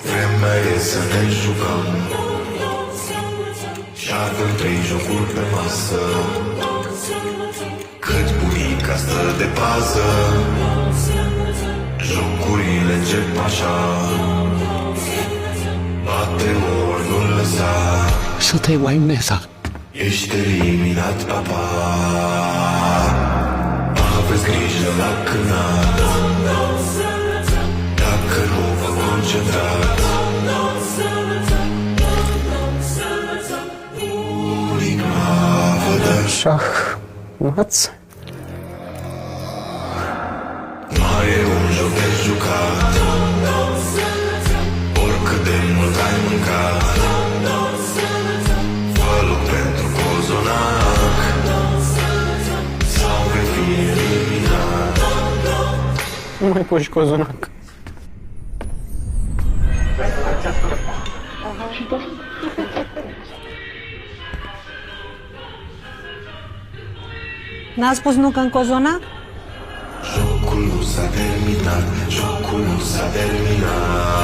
Vremea e să ne jucăm și avem 3 jocuri pe masă. Cât bunica stă de pază, jocurile încep așa. Bate ori nu lăsa, să te Waimnesa. ești eliminat, papa. Aveți grijă la cânat, dacă nu vă concentrați. Bunica vă dă Șahmat. mai e un joc de jucat, oricât de mult ai mâncat. Fă loc pentru cozonac, sau vei fi eliminat. Nu mai poți cozonac. N-a spus nu că în cozonac? Jocul nu s-a terminat, jocul nu s-a terminat.